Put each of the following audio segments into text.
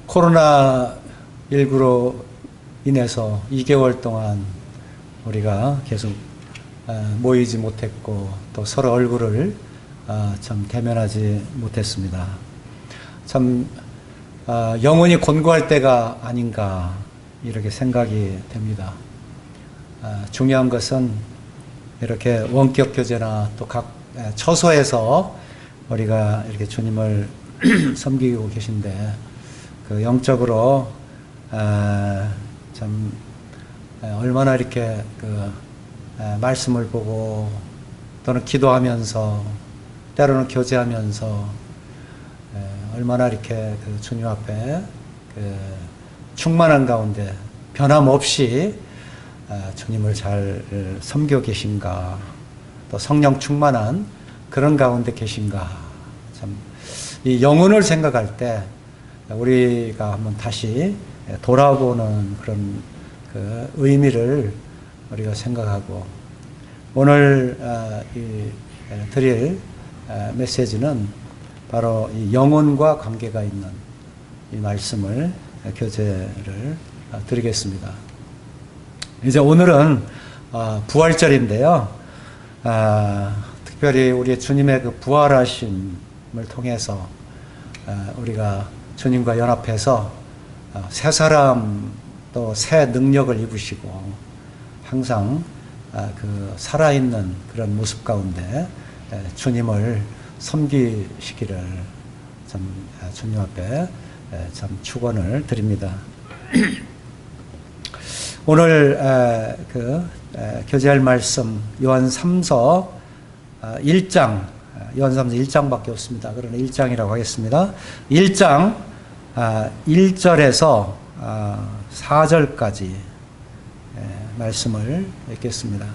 코로나19로 인해서 2개월 동안 우리가 계속 모이지 못했고 또 서로 얼굴을 참 대면하지 못했습니다. 참 영혼이 곤고할 때가 아닌가 이렇게 생각이 됩니다. 중요한 것은 이렇게 원격 교제나 또 각 처소에서 우리가 이렇게 주님을 섬기고 계신데 그 영적으로 참 얼마나 이렇게 그 말씀을 보고 또는 기도하면서 때로는 교제하면서 얼마나 이렇게 그 주님 앞에 그 충만한 가운데 변함없이 주님을 잘 섬겨 계신가, 또 성령 충만한 그런 가운데 계신가. 참 이 영혼을 생각할 때 우리가 한번 다시 돌아보는 그런 그 의미를 우리가 생각하고, 오늘 드릴 메시지는 바로 이 영혼과 관계가 있는 이 말씀을 교제를 드리겠습니다. 이제 오늘은 부활절인데요. 특별히 우리 주님의 그 부활하심을 통해서 우리가 주님과 연합해서 새 사람 또 새 능력을 입으시고 항상 그 살아있는 그런 모습 가운데 주님을 섬기시기를 참 주님 앞에 참 축원을 드립니다. 오늘 교제할 말씀 요한 3서 1장, 요한 3서 1장밖에 없습니다. 그러나 1장이라고 하겠습니다. 1장 1절에서 4절까지 말씀을 읽겠습니다.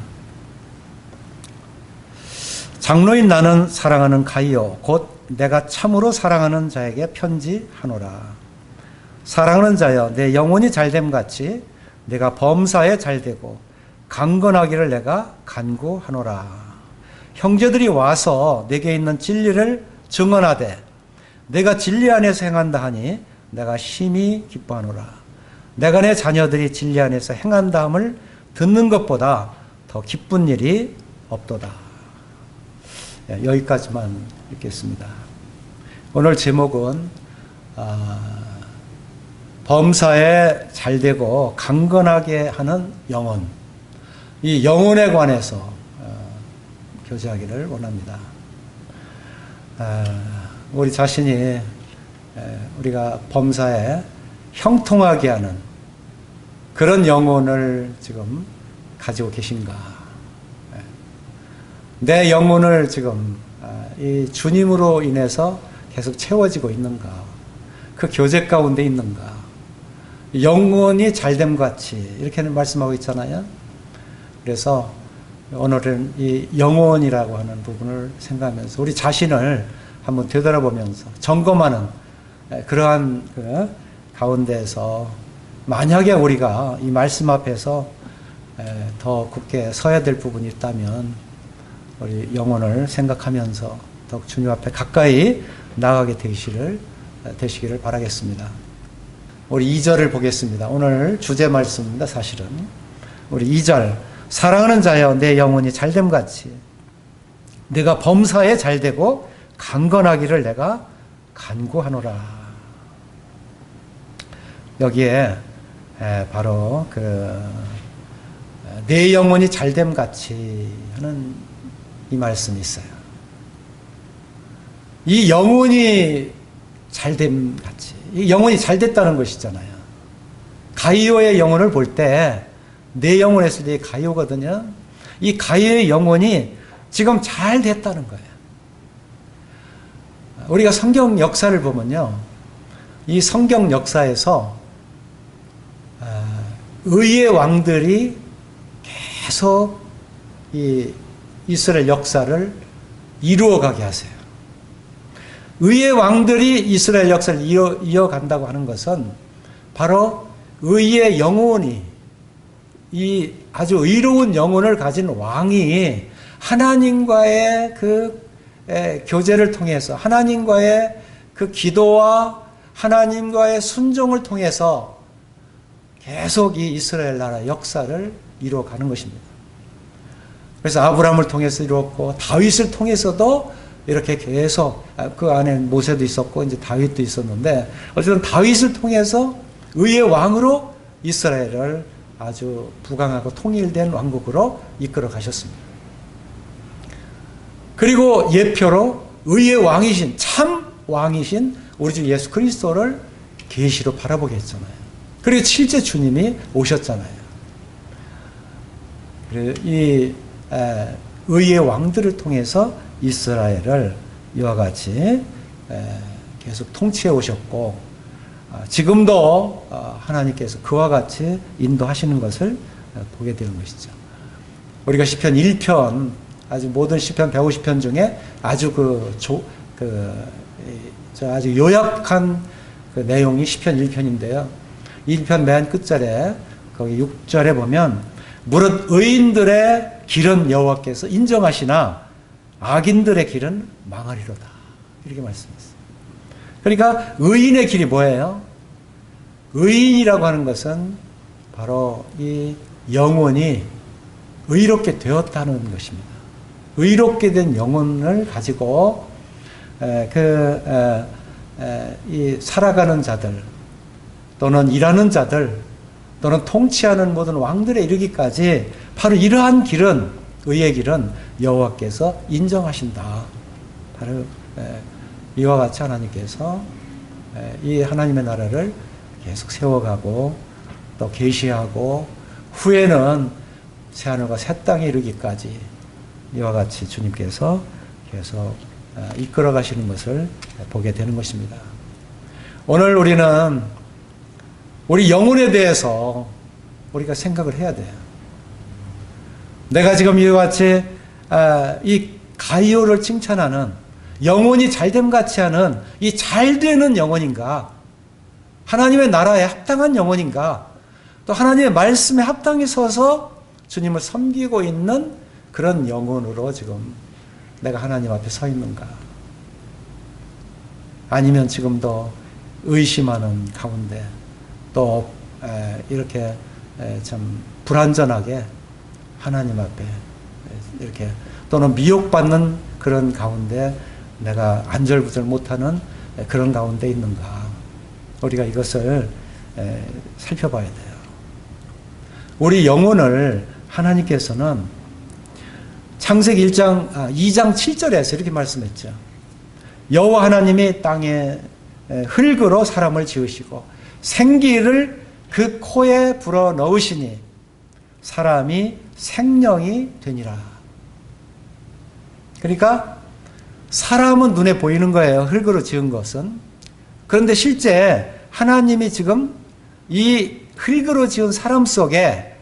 장로인 나는 사랑하는 가이오 곧 내가 참으로 사랑하는 자에게 편지하노라. 사랑하는 자여, 내 영혼이 잘됨같이 내가 범사에 잘되고 강건하기를 내가 간구하노라. 형제들이 와서 내게 있는 진리를 증언하되 내가 진리 안에서 행한다 하니 내가 심히 기뻐하노라. 내가 내 자녀들이 진리 안에서 행한다 함을 듣는 것보다 더 기쁜 일이 없도다. 여기까지만 읽겠습니다. 오늘 제목은 범사에 잘되고 강건하게 하는 영혼, 이 영혼에 관해서 교제하기를 원합니다. 우리 자신이 우리가 범사에 형통하게 하는 그런 영혼을 지금 가지고 계신가? 내 영혼을 지금 이 주님으로 인해서 계속 채워지고 있는가? 그 교제 가운데 있는가? 영혼이 잘됨 같이 이렇게 말씀하고 있잖아요. 그래서 오늘은 이 영혼이라고 하는 부분을 생각하면서 우리 자신을 한번 되돌아보면서 점검하는 그러한 그 가운데에서 만약에 우리가 이 말씀 앞에서 더 굳게 서야 될 부분이 있다면 우리 영혼을 생각하면서 더욱 주님 앞에 가까이 나가게 되시기를 바라겠습니다. 우리 2절을 보겠습니다. 오늘 주제 말씀입니다. 사실은 우리 2절, 사랑하는 자여 내 영혼이 잘됨같이 내가 범사에 잘되고 강건하기를 내가 간구하노라. 여기에 바로 내 영혼이 잘됨같이 하는 이 말씀이 있어요. 이 영혼이 잘됨같이, 이 영혼이 잘됐다는 것이잖아요. 가이오의 영혼을 볼 때 내 영혼 했을 때 가이오거든요. 이 가이오의 영혼이 지금 잘 됐다는 거예요. 우리가 성경 역사를 보면요, 이 성경 역사에서 의의 왕들이 계속 이 이스라엘 역사를 이루어가게 하세요. 의의 왕들이 이스라엘 역사를 이어간다고 하는 것은 바로 의의 영혼이, 이 아주 의로운 영혼을 가진 왕이 하나님과의 그 교제를 통해서 하나님과의 그 기도와 하나님과의 순종을 통해서 계속 이 이스라엘 나라 역사를 이루어가는 것입니다. 그래서 아브라함을 통해서 이루었고 다윗을 통해서도 이렇게 계속 그 안에 모세도 있었고 이제 다윗도 있었는데 어쨌든 다윗을 통해서 의의 왕으로 이스라엘을 아주 부강하고 통일된 왕국으로 이끌어 가셨습니다. 그리고 예표로 의의 왕이신 참 왕이신 우리 주 예수 그리스도를 계시로 바라보게 했잖아요. 그리고 실제 주님이 오셨잖아요. 이 의의 왕들을 통해서 이스라엘을 이와 같이 계속 통치해 오셨고 지금도 하나님께서 그와 같이 인도하시는 것을 보게 되는 것이죠. 우리가 시편 1편 아주 모든 시편 150편 중에 아주 아주 요약한 그 내용이 시편 1편인데요. 1편 맨 끝절에 거기 6절에 보면 무릇 의인들의 길은 여호와께서 인정하시나 악인들의 길은 망하리로다. 이렇게 말씀했어요. 그러니까 의인의 길이 뭐예요? 의인이라고 하는 것은 바로 이 영혼이 의롭게 되었다는 것입니다. 의롭게 된 영혼을 가지고 이 살아가는 자들 또는 일하는 자들 또는 통치하는 모든 왕들에 이르기까지 바로 이러한 길은 의의 길은 여호와께서 인정하신다. 바로 이와 같이 하나님께서 이 하나님의 나라를 계속 세워가고 또 계시하고 후에는 새하늘과 새 땅에 이르기까지 이와 같이 주님께서 계속 이끌어 가시는 것을 보게 되는 것입니다. 오늘 우리는 우리 영혼에 대해서 우리가 생각을 해야 돼요. 내가 지금 이와 같이 이 가이오를 칭찬하는 영혼이 잘됨 같이 하는 이 잘되는 영혼인가? 하나님의 나라에 합당한 영혼인가? 또 하나님의 말씀에 합당히 서서 주님을 섬기고 있는 그런 영혼으로 지금 내가 하나님 앞에 서 있는가? 아니면 지금도 의심하는 가운데 또 이렇게 참 불완전하게 하나님 앞에 이렇게 또는 미혹받는 그런 가운데 내가 안절부절 못하는 그런 가운데 있는가? 우리가 이것을 살펴봐야 돼요. 우리 영혼을 하나님께서는 창세기 2장 7절에서 이렇게 말씀했죠. 여호와 하나님이 땅에 흙으로 사람을 지으시고 생기를 그 코에 불어 넣으시니 사람이 생명이 되니라. 그러니까 사람은 눈에 보이는 거예요. 흙으로 지은 것은. 그런데 실제 하나님이 지금 이 흙으로 지은 사람 속에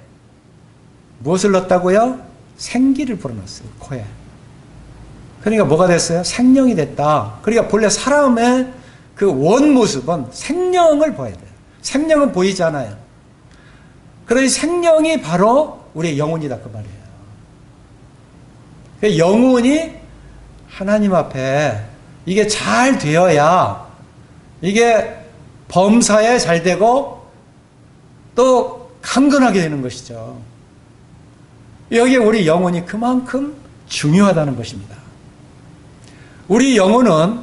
무엇을 넣었다고요? 생기를 불어넣었어요. 코에. 그러니까 뭐가 됐어요? 생명이 됐다. 그러니까 본래 사람의 그 원 모습은 생명을 보여야 돼요. 생명은 보이지 않아요. 그러니 생명이 바로 우리의 영혼이다 그 말이에요. 영혼이 하나님 앞에 이게 잘 되어야 이게 범사에 잘 되고 또 강건하게 되는 것이죠. 여기에 우리 영혼이 그만큼 중요하다는 것입니다. 우리 영혼은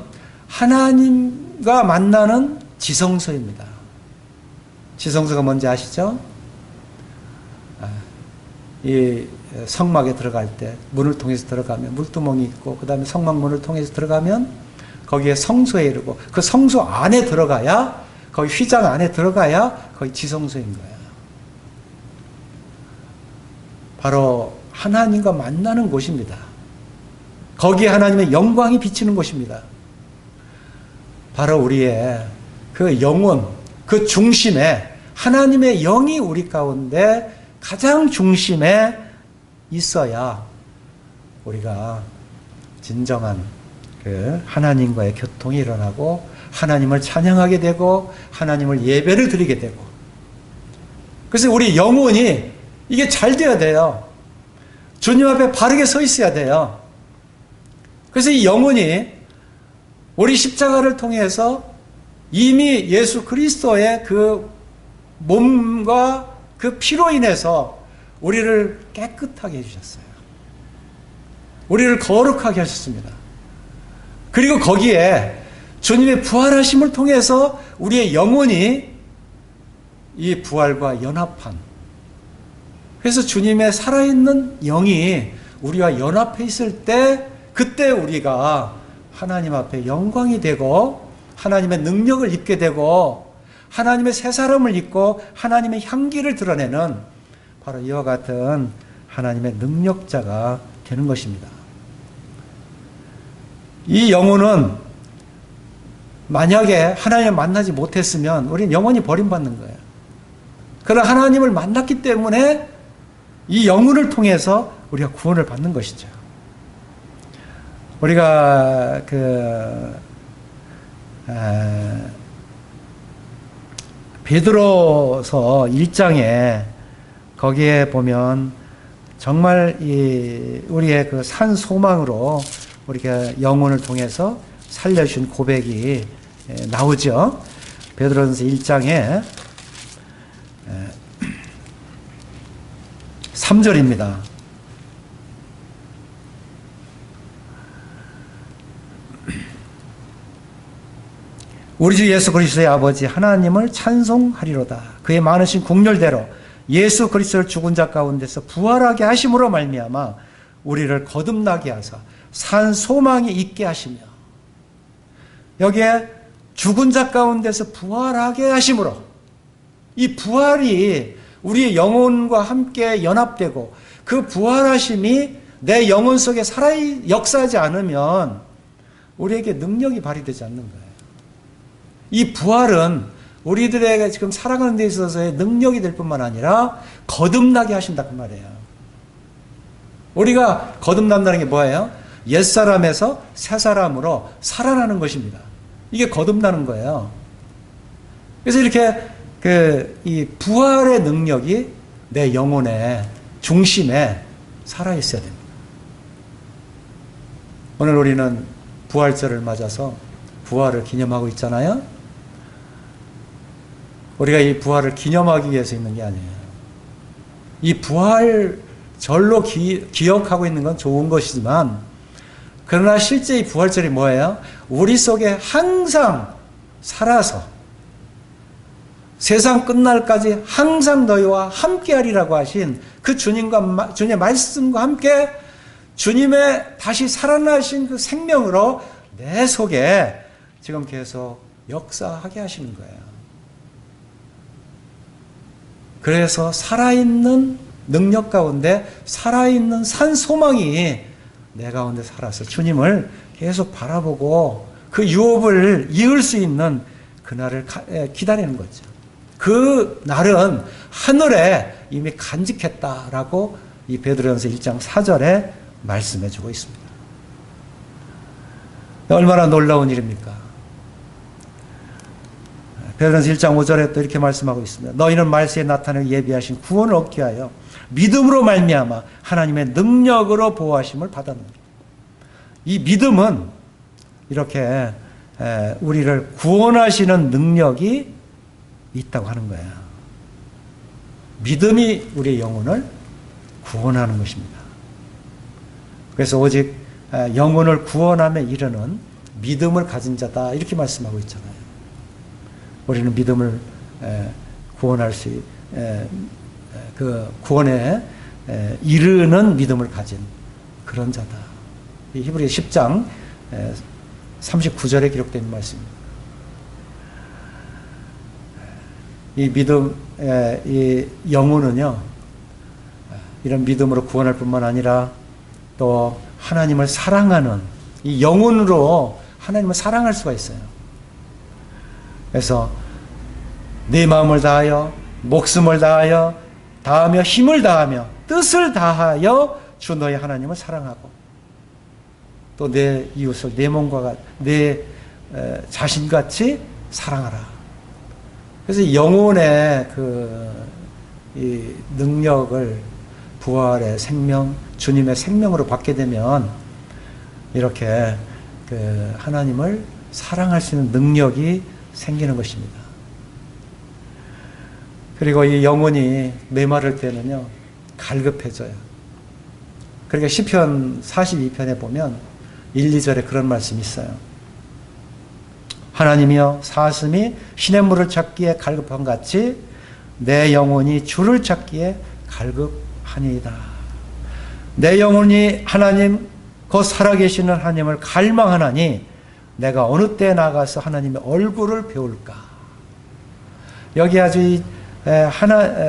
하나님과 만나는 지성소입니다. 지성소가 뭔지 아시죠? 이 성막에 들어갈 때 문을 통해서 들어가면 물두멍이 있고 그 다음에 성막문을 통해서 들어가면 거기에 성소에 이르고 그 성소 안에 들어가야 거기 휘장 안에 들어가야 거기 지성소인 거예요. 바로 하나님과 만나는 곳입니다. 거기에 하나님의 영광이 비치는 곳입니다. 바로 우리의 그 영혼, 그 중심에 하나님의 영이 우리 가운데 가장 중심에 있어야 우리가 진정한 그 하나님과의 교통이 일어나고 하나님을 찬양하게 되고 하나님을 예배를 드리게 되고 그래서 우리 영혼이 이게 잘 돼야 돼요. 주님 앞에 바르게 서 있어야 돼요. 그래서 이 영혼이 우리 십자가를 통해서 이미 예수 그리스도의 그 몸과 그 피로 인해서 우리를 깨끗하게 해주셨어요. 우리를 거룩하게 하셨습니다. 그리고 거기에 주님의 부활하심을 통해서 우리의 영혼이 이 부활과 연합한, 그래서 주님의 살아있는 영이 우리와 연합해 있을 때, 그때 우리가 하나님 앞에 영광이 되고 하나님의 능력을 입게 되고 하나님의 새 사람을 입고 하나님의 향기를 드러내는 바로 이와 같은 하나님의 능력자가 되는 것입니다. 이 영혼은 만약에 하나님을 만나지 못했으면 우리는 영원히 버림받는 거예요. 그러나 하나님을 만났기 때문에 이 영혼을 통해서 우리가 구원을 받는 것이죠. 우리가 베드로서 1장에 거기에 보면 정말 우리의 그 산 소망으로 우리가 영혼을 통해서 살려주신 고백이 나오죠. 베드로전서 1장에 3절입니다. 우리 주 예수 그리스도의 아버지 하나님을 찬송하리로다. 그의 많으신 국률대로 예수 그리스도를 죽은 자 가운데서 부활하게 하심으로 말미암아 우리를 거듭나게 하사 산 소망이 있게 하시며, 여기에 죽은 자 가운데서 부활하게 하심으로, 이 부활이 우리의 영혼과 함께 연합되고 그 부활하심이 내 영혼 속에 역사하지 않으면 우리에게 능력이 발휘되지 않는 거예요. 이 부활은 우리들에게 지금 살아가는 데 있어서의 능력이 될 뿐만 아니라 거듭나게 하신다 그 말이에요. 우리가 거듭난다는 게 뭐예요? 옛사람에서 새사람으로 살아나는 것입니다. 이게 거듭나는 거예요. 그래서 이렇게 이 부활의 능력이 내 영혼의 중심에 살아있어야 됩니다. 오늘 우리는 부활절을 맞아서 부활을 기념하고 있잖아요. 우리가 이 부활을 기념하기 위해서 있는 게 아니에요. 이 부활절로 기억하고 있는 건 좋은 것이지만, 그러나 실제 이 부활절이 뭐예요? 우리 속에 항상 살아서 세상 끝날까지 항상 너희와 함께하리라고 하신 그 주님의 말씀과 함께 주님의 다시 살아나신 그 생명으로 내 속에 지금 계속 역사하게 하시는 거예요. 그래서 살아있는 능력 가운데 살아있는 산 소망이 내 가운데 살아서 주님을 계속 바라보고 그 유업을 이을 수 있는 그날을 기다리는 거죠. 그 날은 하늘에 이미 간직했다라고 이 베드로전서 1장 4절에 말씀해 주고 있습니다. 얼마나 놀라운 일입니까? 베드로전서 1장 5절에 또 이렇게 말씀하고 있습니다. 너희는 말세에 나타내어 예비하신 구원을 얻기 위하여 믿음으로 말미암아 하나님의 능력으로 보호하심을 받았느니라. 이 믿음은 이렇게 우리를 구원하시는 능력이 있다고 하는 거예요. 믿음이 우리의 영혼을 구원하는 것입니다. 그래서 오직 영혼을 구원함에 이르는 믿음을 가진 자다 이렇게 말씀하고 있잖아요. 우리는 믿음을 구원할 수 그 구원에 이르는 믿음을 가진 그런 자다. 이 히브리서 10장 39절에 기록된 말씀입니다. 이 믿음, 이 영혼은요, 이런 믿음으로 구원할 뿐만 아니라 또 하나님을 사랑하는 이 영혼으로 하나님을 사랑할 수가 있어요. 그래서 네 마음을 다하여 목숨을 다하여 힘을 다하며 뜻을 다하여 주 너희 하나님을 사랑하고 또 내 이웃을 내 몸과 내 자신같이 사랑하라. 그래서 영혼의 이 능력을 부활의 생명, 주님의 생명으로 받게 되면 이렇게 하나님을 사랑할 수 있는 능력이 생기는 것입니다. 그리고 이 영혼이 메마를 때는요, 갈급해져요. 그러니까 시편 42편에 보면 1, 2절에 그런 말씀이 있어요. 하나님이여 사슴이 시냇물을 찾기에 갈급한 같이 내 영혼이 주를 찾기에 갈급하니이다. 내 영혼이 하나님 곧 살아계시는 하나님을 갈망하나니 내가 어느 때 나가서 하나님의 얼굴을 배울까. 여기 아주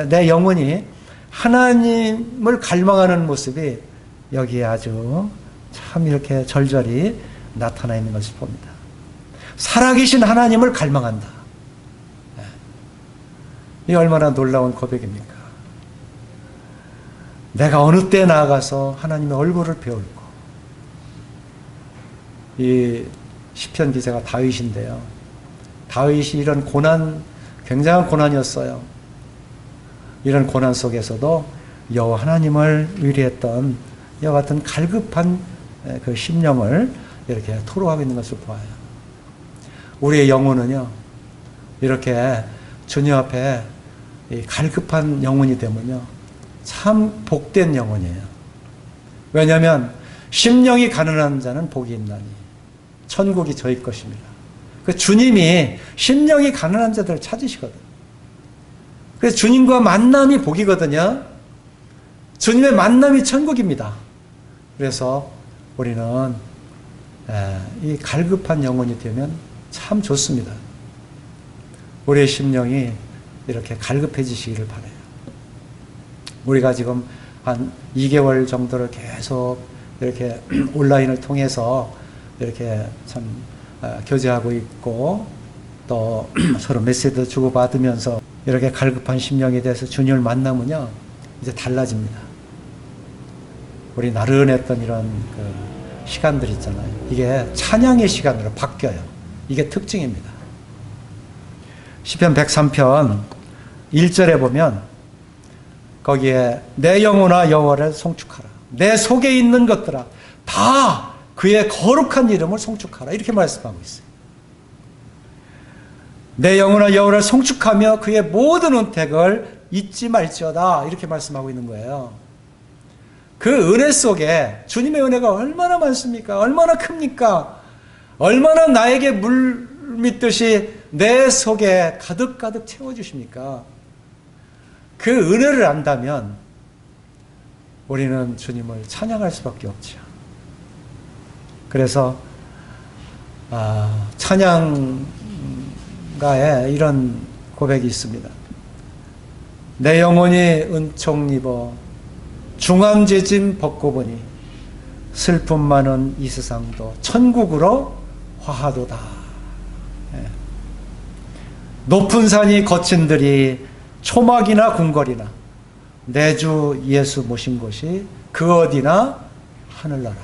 내 영혼이 하나님을 갈망하는 모습이 여기에 아주 참 이렇게 절절히 나타나 있는 것을 봅니다. 살아계신 하나님을 갈망한다. 이 얼마나 놀라운 고백입니까? 내가 어느 때 나아가서 하나님의 얼굴을 배울고. 이 시편 기자가 다윗인데요. 다윗이 이런 고난, 굉장한 고난이었어요. 이런 고난 속에서도 여호와 하나님을 의뢰했던 이와 같은 갈급한 그 심령을 이렇게 토로하고 있는 것을 보아요. 우리의 영혼은요, 이렇게 주님 앞에 갈급한 영혼이 되면요, 참 복된 영혼이에요. 왜냐하면 심령이 가난한 자는 복이 있나니 천국이 저희 것입니다. 그 주님이 심령이 가난한 자들을 찾으시거든요. 그래서 주님과 만남이 복이거든요. 주님의 만남이 천국입니다. 그래서 우리는 이 갈급한 영혼이 되면 참 좋습니다. 우리의 심령이 이렇게 갈급해지시기를 바라요. 우리가 지금 한 2개월 정도를 계속 이렇게 온라인을 통해서 이렇게 참 교제하고 있고 또 서로 메시지도 주고받으면서 이렇게 갈급한 심령에 대해서 주님을 만나면요, 이제 달라집니다. 우리 나른했던 이런 그 시간들 있잖아요. 이게 찬양의 시간으로 바뀌어요. 이게 특징입니다. 시편 103편 1절에 보면 거기에 내 영혼아 여호와를 송축하라. 내 속에 있는 것들아 다 그의 거룩한 이름을 송축하라. 이렇게 말씀하고 있어요. 내 영혼아 여호와를 송축하며 그의 모든 은택을 잊지 말지어다. 이렇게 말씀하고 있는 거예요. 그 은혜 속에 주님의 은혜가 얼마나 많습니까? 얼마나 큽니까? 얼마나 나에게 물 믿듯이 내 속에 가득가득 채워주십니까? 그 은혜를 안다면 우리는 주님을 찬양할 수밖에 없죠. 그래서 찬양가에 이런 고백이 있습니다. 내 영혼이 은총 입어 중암제짐 벗고 보니 슬픔 많은 이 세상도 천국으로 화하도다. 높은 산이 거친들이 초막이나 궁궐이나 내 주 예수 모신 곳이 그 어디나 하늘나라.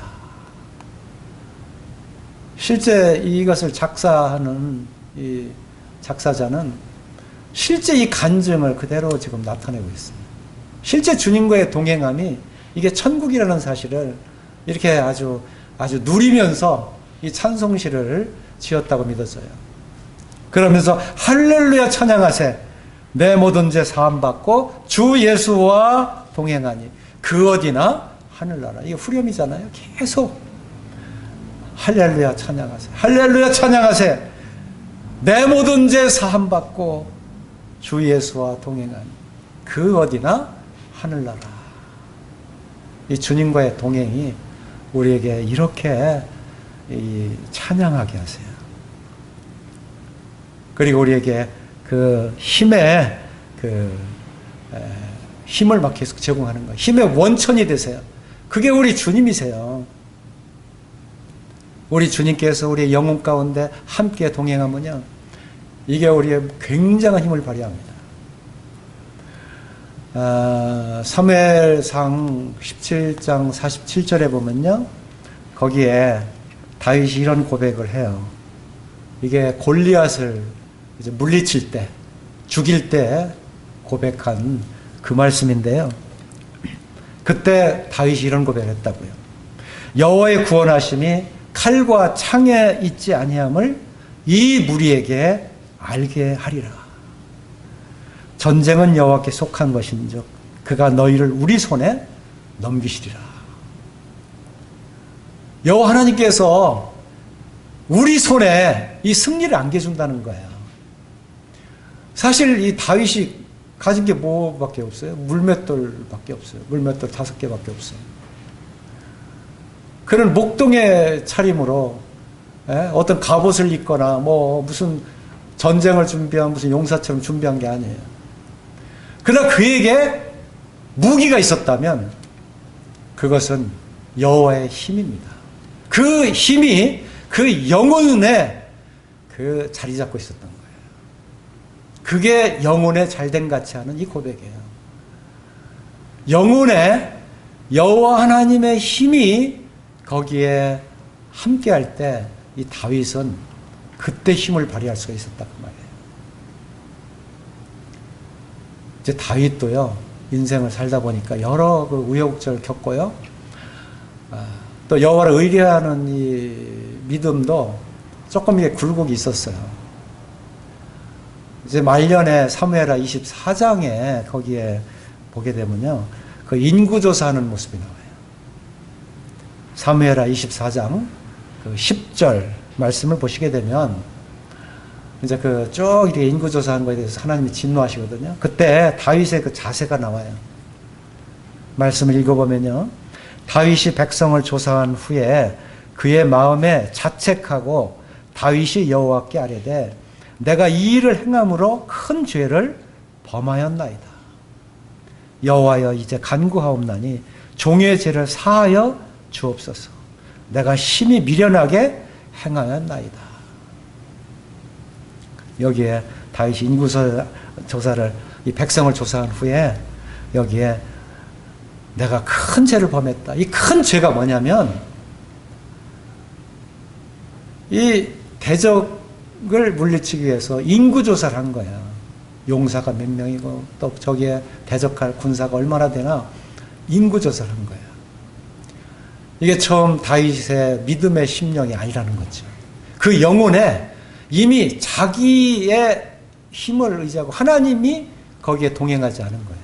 실제 이것을 작사하는 이 작사자는 실제 이 간증을 그대로 지금 나타내고 있습니다. 실제 주님과의 동행함이 이게 천국이라는 사실을 이렇게 아주 누리면서 이 찬송시를 지었다고 믿어져요. 그러면서 할렐루야 찬양하세 내 모든 죄 사함받고 주 예수와 동행하니 그 어디나 하늘나라. 이게 후렴이잖아요. 계속 할렐루야 찬양하세 할렐루야 찬양하세 내 모든 죄 사함받고 주 예수와 동행하니 그 어디나 하늘나라. 이 주님과의 동행이 우리에게 이렇게 찬양하게 하세요. 그리고 우리에게 그 힘의 힘을 막 계속 제공하는 거예요. 힘의 원천이 되세요. 그게 우리 주님이세요. 우리 주님께서 우리의 영혼 가운데 함께 동행하면요, 이게 우리의 굉장한 힘을 발휘합니다. 사무엘상 17장 47절에 보면요, 거기에 다윗이 이런 고백을 해요. 이게 골리앗을 이제 물리칠 때, 죽일 때 고백한 그 말씀인데요. 그때 다윗이 이런 고백을 했다고요. 여호와의 구원하심이 칼과 창에 있지 아니함을 이 무리에게 알게 하리라. 전쟁은 여호와께 속한 것인즉 그가 너희를 우리 손에 넘기시리라. 여호와 하나님께서 우리 손에 이 승리를 안겨준다는 거예요. 사실 이 다윗이 가진 게 뭐밖에 없어요? 물맷돌밖에 없어요. 물맷돌 5개밖에 없어요. 그는 목동의 차림으로 어떤 갑옷을 입거나 뭐 무슨 전쟁을 준비한 무슨 용사처럼 준비한 게 아니에요. 그러나 그에게 무기가 있었다면 그것은 여호와의 힘입니다. 그 힘이 그 영혼에 그 자리 잡고 있었던 거예요. 그게 영혼에 잘된 같이 하는 이 고백이에요. 영혼에 여호와 하나님의 힘이 거기에 함께할 때 이 다윗은 그때 힘을 발휘할 수가 있었다 그 말이에요. 이제 다윗도요 인생을 살다 보니까 여러 그 우여곡절을 겪고요. 또 여호와를 의뢰하는 이 믿음도 조금 이게 굴곡이 있었어요. 이제 말년에 사무엘하 24장에 거기에 보게 되면요, 그 인구조사하는 모습이 나와요. 사무엘하 24장 그 10절 말씀을 보시게 되면 이제 그 쭉 이렇게 인구조사한 거에 대해서 하나님이 진노하시거든요. 그때 다윗의 그 자세가 나와요. 말씀을 읽어보면요, 다윗이 백성을 조사한 후에 그의 마음에 자책하고 다윗이 여호와께 아뢰되 내가 이 일을 행함으로 큰 죄를 범하였나이다. 여호와여 이제 간구하옵나니 종의 죄를 사하여 주옵소서. 내가 심히 미련하게 행하였나이다. 여기에 다윗이 인구조사를 이 백성을 조사한 후에 여기에 내가 큰 죄를 범했다. 이 큰 죄가 뭐냐면 이 대적을 물리치기 위해서 인구조사를 한 거야. 용사가 몇 명이고 또 저기에 대적할 군사가 얼마나 되나 인구조사를 한 거야. 이게 처음 다윗의 믿음의 심령이 아니라는 거죠. 그 영혼에 이미 자기의 힘을 의지하고 하나님이 거기에 동행하지 않은 거예요.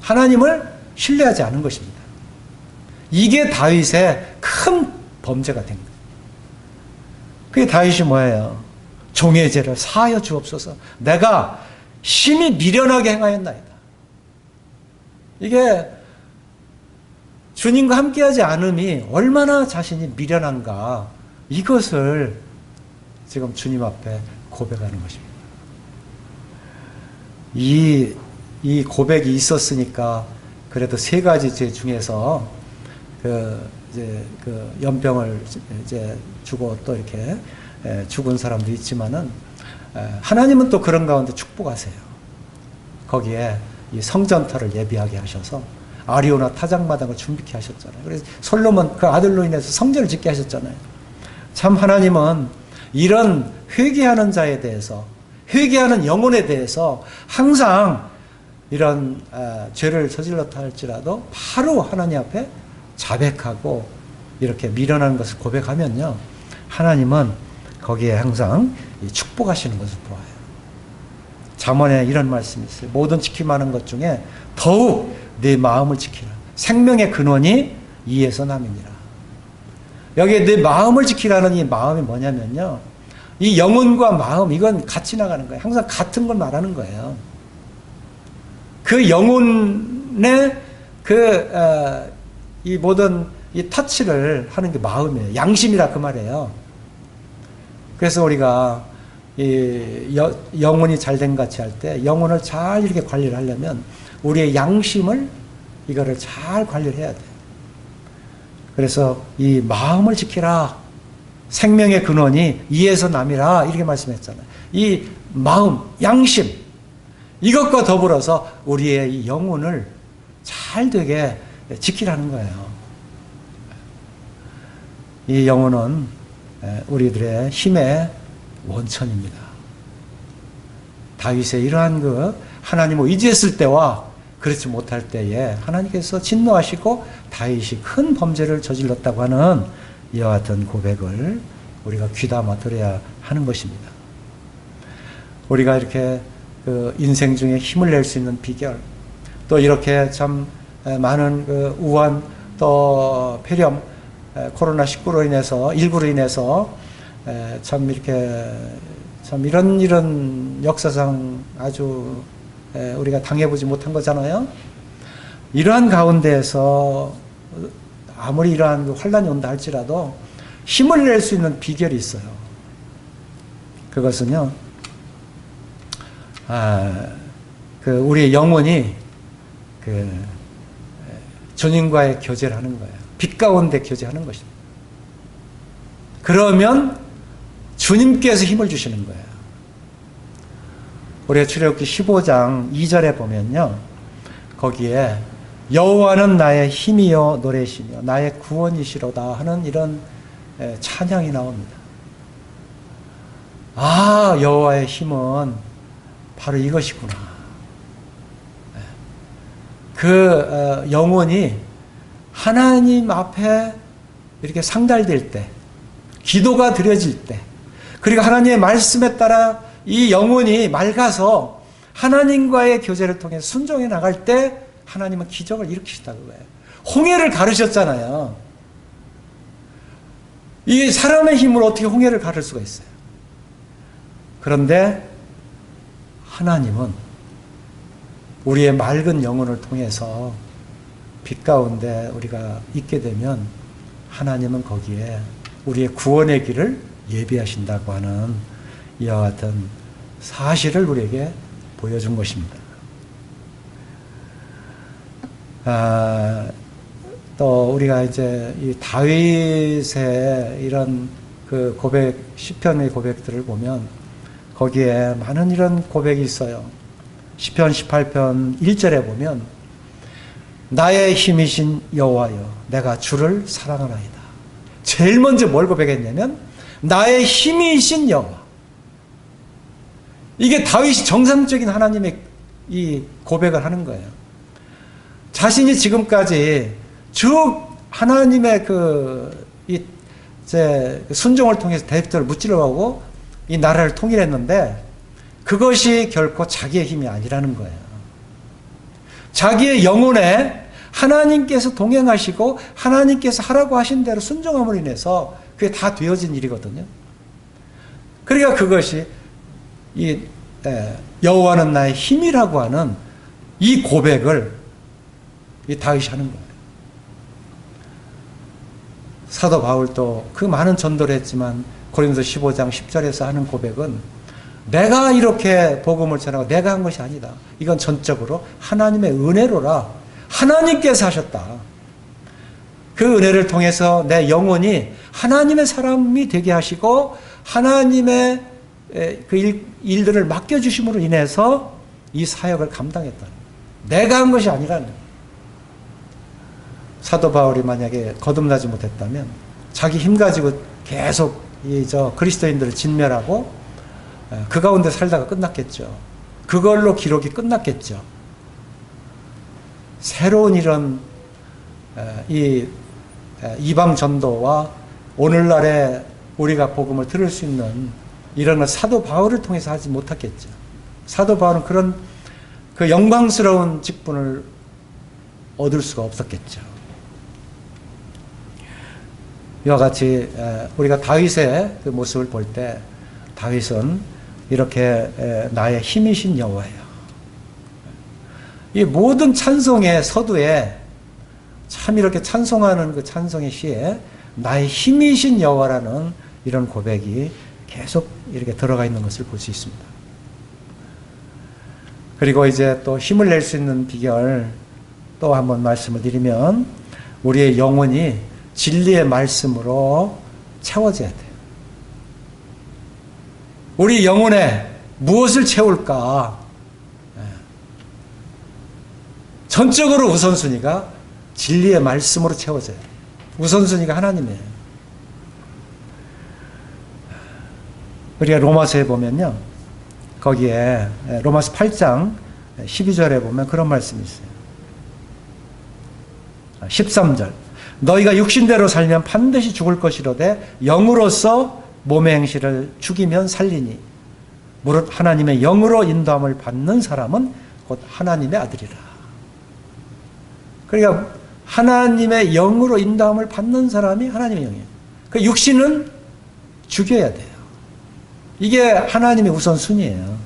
하나님을 신뢰하지 않은 것입니다. 이게 다윗의 큰 범죄가 된 거예요. 그게 다윗이 뭐예요? 종의 죄를 사하여 주옵소서. 내가 심히 미련하게 행하였나이다. 이게 주님과 함께하지 않음이 얼마나 자신이 미련한가, 이것을 지금 주님 앞에 고백하는 것입니다. 이 고백이 있었으니까 그래도 3가지 죄 중에서 그 연병을 이제 주고 또 이렇게 죽은 사람도 있지만은 하나님은 또 그런 가운데 축복하세요. 거기에 이 성전터를 예비하게 하셔서 아리오나 타작마당을 준비케 하셨잖아요. 그래서 솔로몬 그 아들로 인해서 성전을 짓게 하셨잖아요. 참 하나님은 이런 회개하는 자에 대해서, 회개하는 영혼에 대해서 항상 이런 죄를 저질렀다 할지라도 바로 하나님 앞에 자백하고 이렇게 미련한 것을 고백하면요, 하나님은 거기에 항상 축복하시는 것을 보아요. 잠언에 이런 말씀이 있어요. 모든 지킴하는 것 중에 더욱 내 마음을 지키라. 생명의 근원이 이에서 남이니라. 여기에 내 마음을 지키라는 이 마음이 뭐냐면요, 이 영혼과 마음, 이건 같이 나가는 거예요. 항상 같은 걸 말하는 거예요. 그 영혼의 이 모든 이 터치를 하는 게 마음이에요. 양심이라 그 말이에요. 그래서 우리가 이 영혼이 잘된 같이 할 때 영혼을 잘 이렇게 관리를 하려면 우리의 양심을 이거를 잘 관리를 해야 돼요. 그래서 이 마음을 지키라. 생명의 근원이 이에서 남이라. 이렇게 말씀했잖아요. 이 마음, 양심, 이것과 더불어서 우리의 이 영혼을 잘 되게 지키라는 거예요. 이 영혼은 우리들의 힘의 원천입니다. 다윗의 이러한 하나님을 의지했을 때와 그렇지 못할 때에 하나님께서 진노하시고 다윗이 큰 범죄를 저질렀다고 하는 이와 같은 고백을 우리가 귀담아 들어야 하는 것입니다. 우리가 이렇게 그 인생 중에 힘을 낼 수 있는 비결, 또 이렇게 참 많은 그 우한 또 폐렴, 코로나19로 인해서, 19로 인해서 참 이렇게 참 이런 역사상 아주 우리가 당해보지 못한 거잖아요. 이러한 가운데에서 아무리 이러한 환란이 온다 할지라도 힘을 낼 수 있는 비결이 있어요. 그것은요, 그 우리의 영혼이 그 주님과의 교제를 하는 거예요. 빛 가운데 교제하는 것입니다. 그러면 주님께서 힘을 주시는 거예요. 우리 출애굽기 15장 2절에 보면요, 거기에 여호와는 나의 힘이요 노래시며 나의 구원이시로다 하는 이런 찬양이 나옵니다. 아, 여호와의 힘은 바로 이것이구나. 그 영혼이 하나님 앞에 이렇게 상달될 때, 기도가 드려질 때, 그리고 하나님의 말씀에 따라 이 영혼이 맑아서 하나님과의 교제를 통해 순종해 나갈 때 하나님은 기적을 일으키시다고 해요. 홍해를 가르셨잖아요. 이 사람의 힘으로 어떻게 홍해를 가를 수가 있어요? 그런데 하나님은 우리의 맑은 영혼을 통해서 빛 가운데 우리가 있게 되면 하나님은 거기에 우리의 구원의 길을 예비하신다고 하는 이와 같은 사실을 우리에게 보여준 것입니다. 또 우리가 이제 이 다윗의 이런 그 고백, 시편의 고백들을 보면 거기에 많은 이런 고백이 있어요. 시편 18편 1절에 보면 나의 힘이신 여호와여 내가 주를 사랑하나이다. 제일 먼저 뭘 고백했냐면 나의 힘이신 여호와. 이게 다윗이 정상적인 하나님의 이 고백을 하는 거예요. 자신이 지금까지 쭉 하나님의 순종을 통해서 대적들을 무찌르고 이 나라를 통일했는데 그것이 결코 자기의 힘이 아니라는 거예요. 자기의 영혼에 하나님께서 동행하시고 하나님께서 하라고 하신 대로 순종함으로 인해서 그게 다 되어진 일이거든요. 그러니까 그것이 이 여호와는 나의 힘이라고 하는 이 고백을 이 다윗이 하는 거예요. 사도 바울도 그 많은 전도를 했지만 고린도서 15장 10절에서 하는 고백은 내가 이렇게 복음을 전하고 내가 한 것이 아니다. 이건 전적으로 하나님의 은혜로라. 하나님께서 하셨다. 그 은혜를 통해서 내 영혼이 하나님의 사람이 되게 하시고 하나님의 그 일들을 맡겨주심으로 인해서 이 사역을 감당했다. 내가 한 것이 아니라는 거예요. 사도 바울이 만약에 거듭나지 못했다면 자기 힘 가지고 계속 그리스도인들을 진멸하고 그 가운데 살다가 끝났겠죠. 그걸로 기록이 끝났겠죠. 새로운 이런 이방 전도와 오늘날에 우리가 복음을 들을 수 있는 이런 걸 사도 바울을 통해서 하지 못했겠죠. 사도 바울은 그런 그 영광스러운 직분을 얻을 수가 없었겠죠. 이와 같이 우리가 다윗의 그 모습을 볼 때 다윗은 이렇게 나의 힘이신 여호와예요. 이 모든 찬송의 서두에 참 이렇게 찬송하는 그 찬송의 시에 나의 힘이신 여호와라는 이런 고백이 계속 이렇게 들어가 있는 것을 볼 수 있습니다. 그리고 이제 또 힘을 낼 수 있는 비결 또 한번 말씀을 드리면 우리의 영혼이 진리의 말씀으로 채워져야 돼요. 우리 영혼에 무엇을 채울까? 전적으로 우선순위가 진리의 말씀으로 채워져요. 우선순위가 하나님이에요. 우리가 로마서에 보면요. 거기에 로마서 8장 12절에 보면 그런 말씀이 있어요. 13절. 너희가 육신대로 살면 반드시 죽을 것이로되 영으로서 몸의 행실을 죽이면 살리니 무릇 하나님의 영으로 인도함을 받는 사람은 곧 하나님의 아들이라. 그러니까 하나님의 영으로 인도함을 받는 사람이 하나님의 영이에요. 그 육신은 죽여야 돼요. 이게 하나님의 우선순위예요.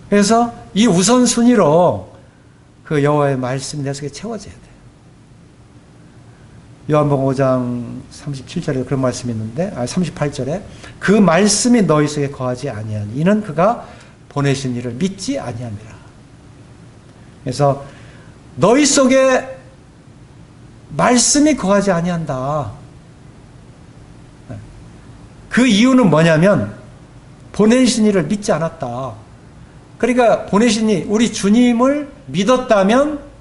그래서 이 우선순위로 그 여호와의 말씀이 내 속에 채워져야 돼요. 요한복음 5장 37절에 그런 말씀이 있는데, 38절에 그 말씀이 너희 속에 거하지 아니하니 이는 그가 보내신 이를 믿지 아니함이라. 그래서 너희 속에 말씀이 거하지 아니한다. 그 이유는 뭐냐면 보내신 이를 믿지 않았다. 그러니까 보내신 이, 우리 주님을 믿었다면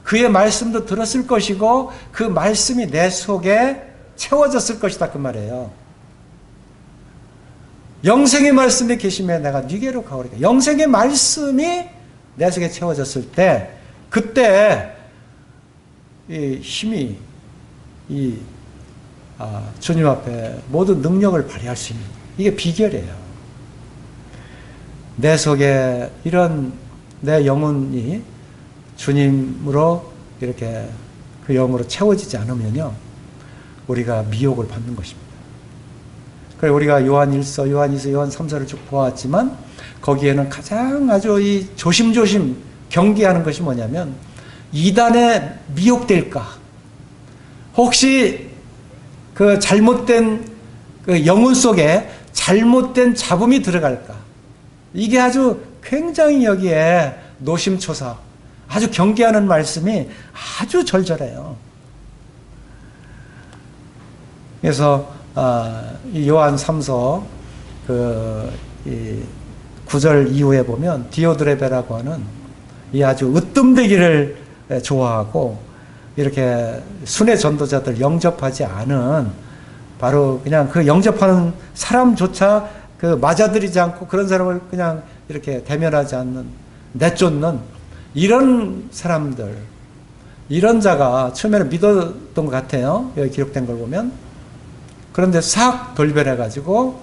그의 말씀도 들었을 것이고 그 말씀이 내 속에 채워졌을 것이다, 그 말이에요. 영생의 말씀이 계시며 내가 네게로 가오리까. 영생의 말씀이 내 속에 채워졌을 때, 그때 이 힘이 주님 앞에 모든 능력을 발휘할 수 있는, 이게 비결이에요. 내 속에 이런 내 영혼이 주님으로 이렇게 그 영으로 채워지지 않으면요, 우리가 미혹을 받는 것입니다. 그래서 우리가 요한 1서, 요한 2서, 요한 3서를 쭉 보았지만 거기에는 가장 아주 이 조심조심 경계하는 것이 뭐냐면 이단에 미혹될까, 혹시 그 잘못된 그 영혼 속에 잘못된 잡음이 들어갈까, 이게 아주 굉장히 여기에 노심초사, 아주 경계하는 말씀이 아주 절절해요. 그래서 이 요한 3서 그 9절 이후에 보면 디오드레베라고 하는 이 아주 으뜸되기를 좋아하고 이렇게 순회 전도자들 영접하지 않은, 바로 그냥 그 영접하는 사람조차 그 맞아들이지 않고 그런 사람을 그냥 이렇게 대면하지 않는, 내쫓는 이런 사람들, 이런 자가 처음에는 믿었던 것 같아요. 여기 기록된 걸 보면. 그런데 싹 돌변해가지고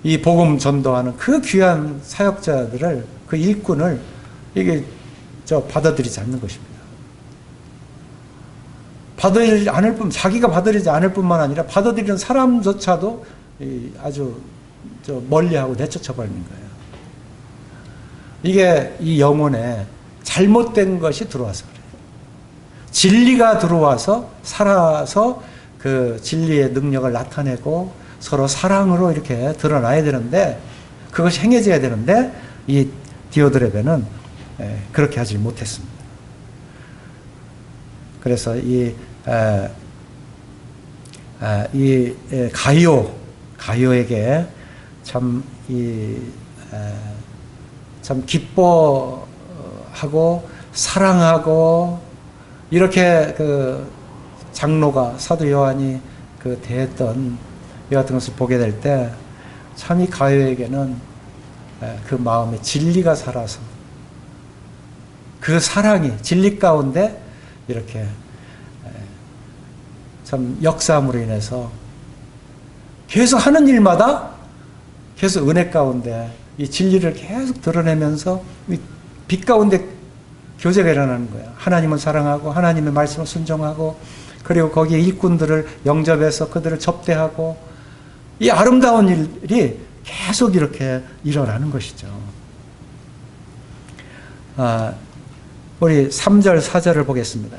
이 복음 전도하는 그 귀한 사역자들을, 그 일꾼을 이게 받아들이지 않는 것입니다. 받아들이지 않을 뿐, 자기가 받아들이지 않을 뿐만 아니라 받아들이는 사람조차도 아주 멀리하고 내쫓아버리는 거예요. 이게 이 영혼에 잘못된 것이 들어와서 그래요. 진리가 들어와서 살아서 그 진리의 능력을 나타내고 서로 사랑으로 이렇게 드러나야 되는데, 그것이 행해져야 되는데 이 디오드레베는 그렇게 하지 못했습니다. 그래서 이 가이오에게 참 기뻐하고 사랑하고 이렇게 그 장로가, 사도 요한이 그 대했던 이 같은 것을 보게 될 때 참 이 가이오에게는 그 마음에 진리가 살아서 그 사랑이 진리 가운데 이렇게 참 역사함으로 인해서 계속 하는 일마다 계속 은혜 가운데 이 진리를 계속 드러내면서 빛 가운데 교제가 일어나는 거예요. 하나님을 사랑하고 하나님의 말씀을 순종하고, 그리고 거기에 일꾼들을 영접해서 그들을 접대하고, 이 아름다운 일이 계속 이렇게 일어나는 것이죠. 우리 3절 4절을 보겠습니다.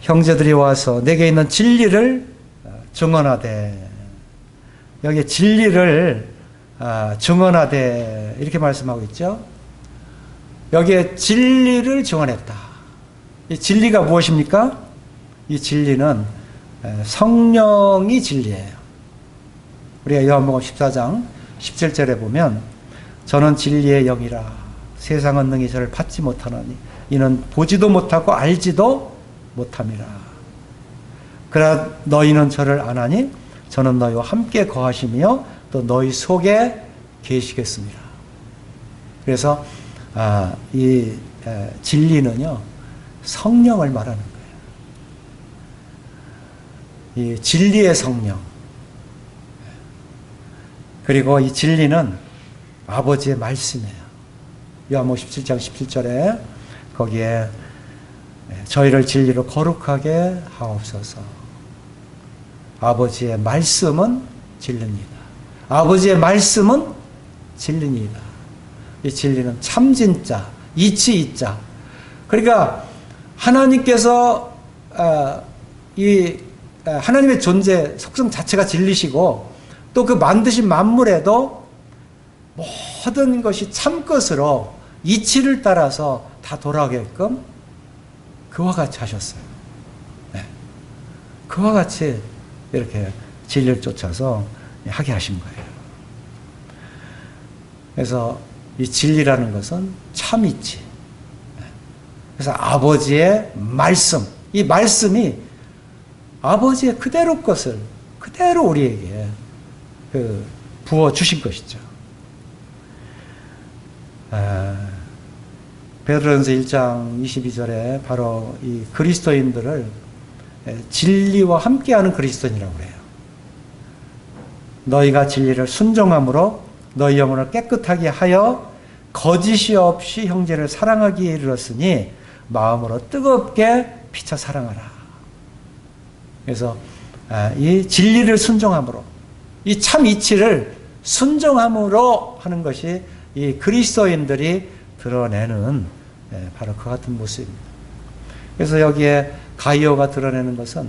형제들이 와서 내게 있는 진리를 증언하되, 여기 진리를 증언하되 이렇게 말씀하고 있죠. 여기에 진리를 증언했다. 이 진리가 무엇입니까? 이 진리는 성령이 진리예요. 우리가 요한복음 14장 17절에 보면 저는 진리의 영이라 세상은 능히 저를 받지 못하나니 이는 보지도 못하고 알지도 못함이라. 그러나 너희는 저를 아나니 저는 너희와 함께 거하시며 또 너희 속에 계시겠습니다. 그래서 이 진리는요, 성령을 말하는 거예요. 이 진리의 성령. 그리고 이 진리는 아버지의 말씀이에요. 요한복음 17장 17절에 거기에 저희를 진리로 거룩하게 하옵소서. 아버지의 말씀은 진리입니다. 아버지의 말씀은 진리입니다. 이 진리는 참진짜, 이치이자. 그러니까 하나님께서 하나님의 존재 속성 자체가 진리시고 또 그 만드신 만물에도 모든 것이 참것으로 이치를 따라서 다 돌아가게끔 그와 같이 하셨어요. 네. 그와 같이 이렇게 진리를 쫓아서 하게 하신 거예요. 그래서 이 진리라는 것은 참이치. 그래서 아버지의 말씀, 이 말씀이 아버지의 그대로 것을 그대로 우리에게 부어 주신 것이죠. 베드로전서 1장 22절에 바로 이 그리스도인들을 진리와 함께하는 그리스도인이라고 그래요. 너희가 진리를 순종함으로 너희 영혼을 깨끗하게 하여 거짓이 없이 형제를 사랑하기에 이르렀으니 마음으로 뜨겁게 피차 사랑하라. 그래서 이 진리를 순종함으로, 이 참 이치를 순종함으로 하는 것이 이 그리스도인들이 드러내는 바로 그 같은 모습입니다. 그래서 여기에 가이오가 드러내는 것은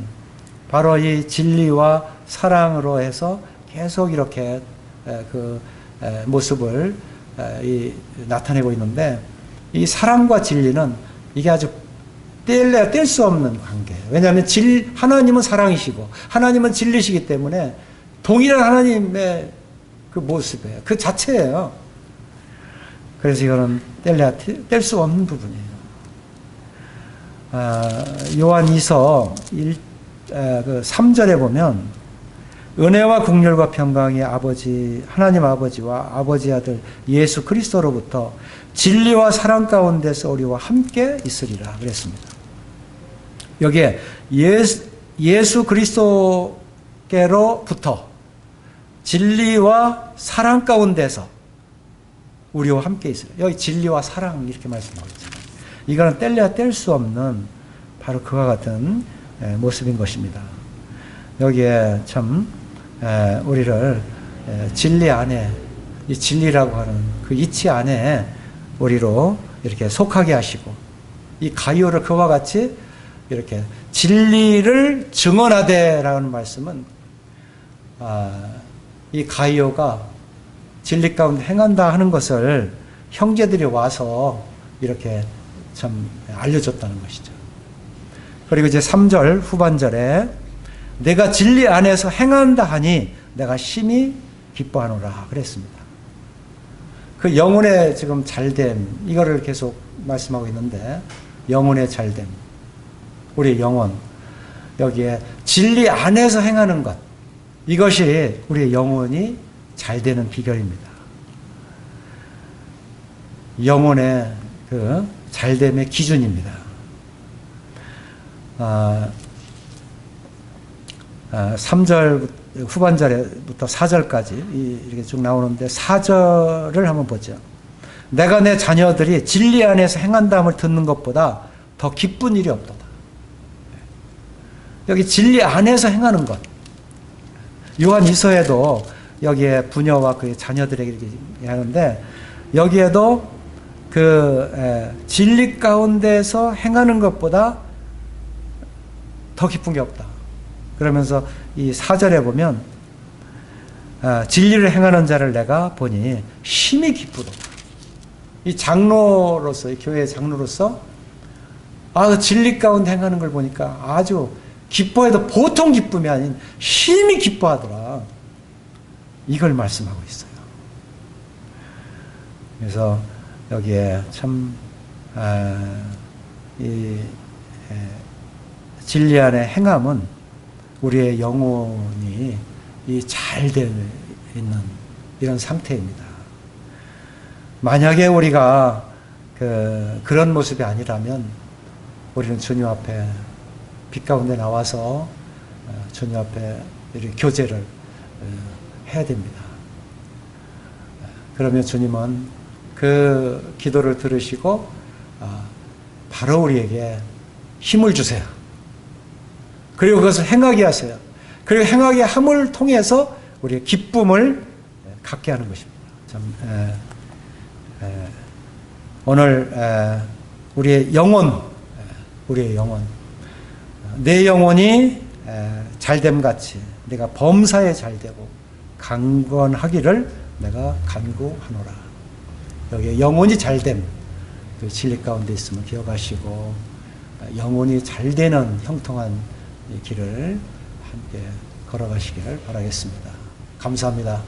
바로 이 진리와 사랑으로 해서 계속 이렇게 그 모습을 나타내고 있는데, 이 사랑과 진리는 이게 아주 뗄래야 뗄 수 없는 관계예요. 왜냐하면 하나님은 사랑이시고 하나님은 진리시기 때문에 동일한 하나님의 그 모습이에요. 그 자체예요. 그래서 이거는 뗄래야 뗄 수 없는 부분이에요. 요한 2서 3절에 보면 은혜와 긍휼과 평강이 하나님 아버지와 아버지 아들 예수 그리스도로부터 진리와 사랑 가운데서 우리와 함께 있으리라 그랬습니다. 여기에 예수 그리스도께로부터 진리와 사랑 가운데서 우리와 함께 있으리라. 여기 진리와 사랑 이렇게 말씀하고 있습니다. 이거는 뗄래야 뗄 수 없는 바로 그와 같은 모습인 것입니다. 여기에 참 우리를 진리 안에, 이 진리라고 하는 그 이치 안에 우리로 이렇게 속하게 하시고, 이 가이오를 그와 같이 이렇게 진리를 증언하되라는 말씀은 이 가이오가 진리 가운데 행한다 하는 것을 형제들이 와서 이렇게 참 알려줬다는 것이죠. 그리고 이제 3절 후반절에 내가 진리 안에서 행한다 하니 내가 심히 기뻐하노라 그랬습니다. 그 영혼의 지금 잘됨, 이거를 계속 말씀하고 있는데, 영혼의 잘됨, 우리의 영혼, 여기에 진리 안에서 행하는 것, 이것이 우리의 영혼이 잘되는 비결입니다. 영혼의 그 잘됨의 기준입니다. 3절 후반절부터 4절까지 이렇게 쭉 나오는데, 4절을 한번 보죠. 내가 내 자녀들이 진리 안에서 행한다함을 듣는 것보다 더 기쁜 일이 없도다. 여기 진리 안에서 행하는 것. 요한 2서에도 여기에 부녀와 그의 자녀들에게 이렇게 하는데, 여기에도 그 진리 가운데서 행하는 것보다 더 기쁜 게 없다. 그러면서 이 4절에 보면 진리를 행하는 자를 내가 보니 심히 기쁘다. 이 장로로서, 이 교회의 장로로서 진리 가운데 행하는 걸 보니까 아주 기뻐해도 보통 기쁨이 아닌 심히 기뻐하더라. 이걸 말씀하고 있어요. 그래서 여기에 참 진리 안에 행함은 우리의 영혼이 잘 되어 있는 이런 상태입니다. 만약에 우리가 그런 모습이 아니라면 우리는 주님 앞에 빛 가운데 나와서 주님 앞에 이렇게 교제를 해야 됩니다. 그러면 주님은 그 기도를 들으시고 바로 우리에게 힘을 주세요. 그리고 그것을 행하게 하세요. 그리고 행하게 함을 통해서 우리의 기쁨을 갖게 하는 것입니다. 참 오늘 우리의 영혼, 내 영혼이 잘됨 같이 내가 범사에 잘되고 강건하기를 내가 간구하노라. 여기 영혼이 잘됨, 그 진리 가운데 있음을 기억하시고 영혼이 잘되는 형통한 이 길을 함께 걸어가시기를 바라겠습니다. 감사합니다.